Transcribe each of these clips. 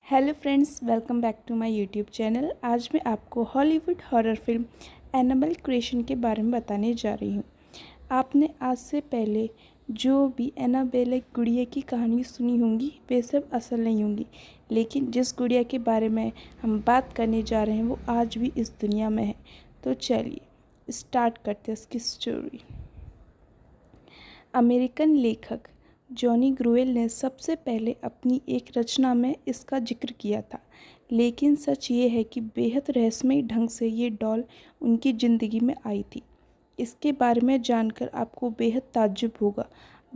Hello friends, welcome back to my YouTube channel. आज मैं आपको Hollywood horror film Annabelle creation के बारे में बताने जा रही हूँ। आपने आज से पहले जो भी एनाबेल एक गुड़िया की कहानी सुनी होंगी वे सब असल नहीं होंगी, लेकिन जिस गुड़िया के बारे में हम बात करने जा रहे हैं वो आज भी इस दुनिया में है। तो चलिए स्टार्ट करते हैं इसकी स्टोरी। अमेरिकन लेखक जॉनी ग्रुएल ने सबसे पहले अपनी एक रचना में इसका जिक्र किया था, लेकिन सच ये है कि बेहद रहस्यमय ढंग से ये डॉल उनकी ज़िंदगी में आई थी। इसके बारे में जानकर आपको बेहद ताज्जुब होगा।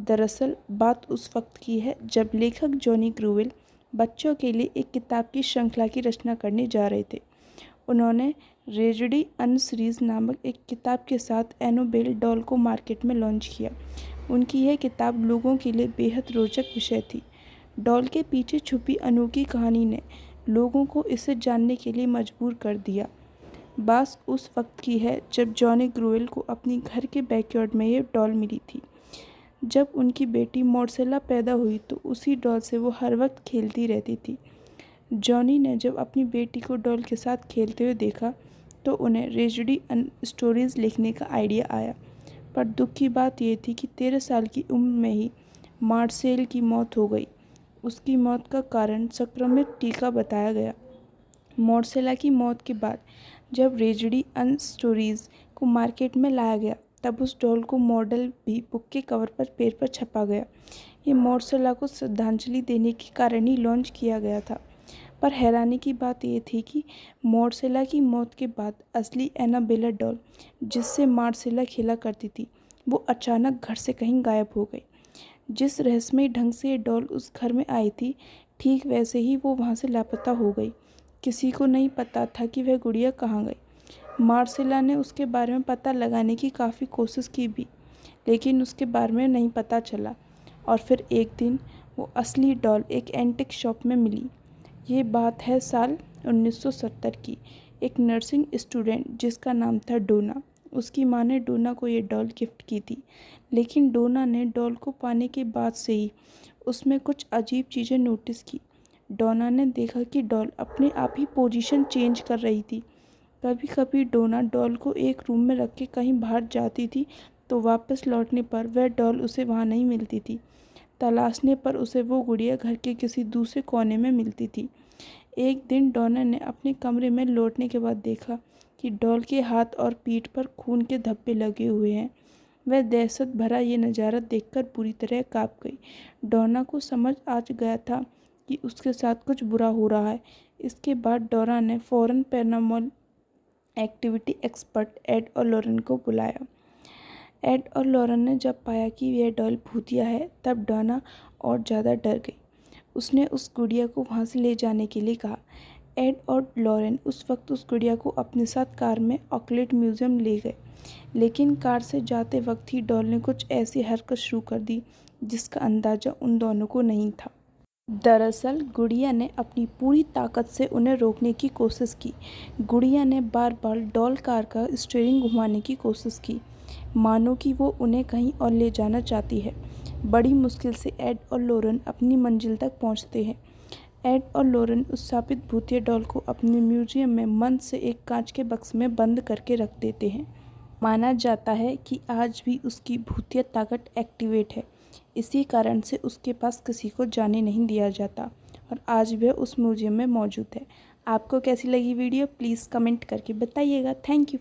दरअसल बात उस वक्त की है जब लेखक जॉनी ग्रुएल बच्चों के लिए एक किताब की श्रृंखला की रचना करने जा रहे थे। उन्होंने रेजडी अनसीरीज़ नामक एक किताब के साथ एनाबेल डॉल को मार्केट में लॉन्च किया। उनकी यह किताब लोगों के लिए बेहद रोचक विषय थी। डॉल के पीछे छुपी अनोखी कहानी ने लोगों को इसे जानने के लिए मजबूर कर दिया। बात उस वक्त की है जब जॉनी ग्रुएल को अपनी घर के बैकयार्ड में ये डॉल मिली थी। जब उनकी बेटी मॉर्सेला पैदा हुई तो उसी डॉल से वो हर वक्त खेलती रहती थी। जॉनी ने जब अपनी बेटी को डॉल के साथ खेलते हुए देखा तो उन्हें रेजडी स्टोरीज़ लिखने का आइडिया आया। पर दुख की बात यह थी कि 13 साल की उम्र में ही मार्सेल की मौत हो गई। उसकी मौत का कारण संक्रमित टीका बताया गया। मॉर्सेला की मौत के बाद जब रेजडी स्टोरीज़ को मार्केट में लाया गया तब उस डॉल को मॉडल भी बुक के कवर पर पेड़ पर छपा गया। ये मॉर्सेला को श्रद्धांजलि देने के कारण ही लॉन्च किया गया था। पर हैरानी की बात यह थी कि मॉर्सेला की मौत के बाद असली एनाबेला डॉल जिससे मार्सेला खेला करती थी वो अचानक घर से कहीं गायब हो गई। जिस रहस्यमय ढंग से ये डॉल उस घर में आई थी ठीक वैसे ही वो वहाँ से लापता हो गई। किसी को नहीं पता था कि वह गुड़िया कहाँ गई। मार्सेला ने उसके बारे में पता लगाने की काफ़ी कोशिश की भी, लेकिन उसके बारे में नहीं पता चला। और फिर एक दिन वो असली डॉल एक एंटिक शॉप में मिली। ये बात है साल 1970 की। एक नर्सिंग स्टूडेंट जिसका नाम था डोना, उसकी माँ ने डोना को ये डॉल गिफ्ट की थी, लेकिन डोना ने डॉल को पाने के बाद से ही उसमें कुछ अजीब चीज़ें नोटिस की। डोना ने देखा कि डॉल अपने आप ही पोजीशन चेंज कर रही थी। कभी कभी डोना डॉल को एक रूम में रख के कहीं बाहर जाती थी तो वापस लौटने पर वह डॉल उसे वहाँ नहीं मिलती थी। तलाशने पर उसे वो गुड़िया घर के किसी दूसरे कोने में मिलती थी। एक दिन डोना ने अपने कमरे में लौटने के बाद देखा कि डॉल के हाथ और पीठ पर खून के धब्बे लगे हुए हैं। वह दहशत भरा ये नज़ारा देखकर पूरी तरह काँप गई। डोना को समझ आ गया था कि उसके साथ कुछ बुरा हो रहा है। इसके बाद डोना ने फ़ौरन पैरानॉर्मल एक्टिविटी एक्सपर्ट एड और लॉरेन को बुलाया। एड और लॉरेन ने जब पाया कि यह डॉल भूतिया है तब डोना और ज़्यादा डर गई। उसने उस गुड़िया को वहाँ से ले जाने के लिए कहा। एड और लॉरेन उस वक्त उस गुड़िया को अपने साथ कार में ऑकलैंड म्यूज़ियम ले गए, लेकिन कार से जाते वक्त ही डॉल ने कुछ ऐसी हरकत शुरू कर दी जिसका अंदाज़ा उन दोनों को नहीं था। दरअसल गुड़िया ने अपनी पूरी ताकत से उन्हें रोकने की कोशिश की। गुड़िया ने बार बार डॉल कार का स्टीयरिंग घुमाने की कोशिश की, मानो कि वो उन्हें कहीं और ले जाना चाहती है। बड़ी मुश्किल से एड और लॉरेन अपनी मंजिल तक पहुंचते हैं। एड और लॉरेन उस स्थापित भूतिया डॉल को अपने म्यूजियम में मन से एक कांच के बक्स में बंद करके रख देते हैं। माना जाता है कि आज भी उसकी भूतिया ताकत एक्टिवेट है। इसी कारण से उसके पास किसी को जाने नहीं दिया जाता और आज भी उस म्यूजियम में मौजूद है। आपको कैसी लगी वीडियो प्लीज़ कमेंट करके बताइएगा। Thank you.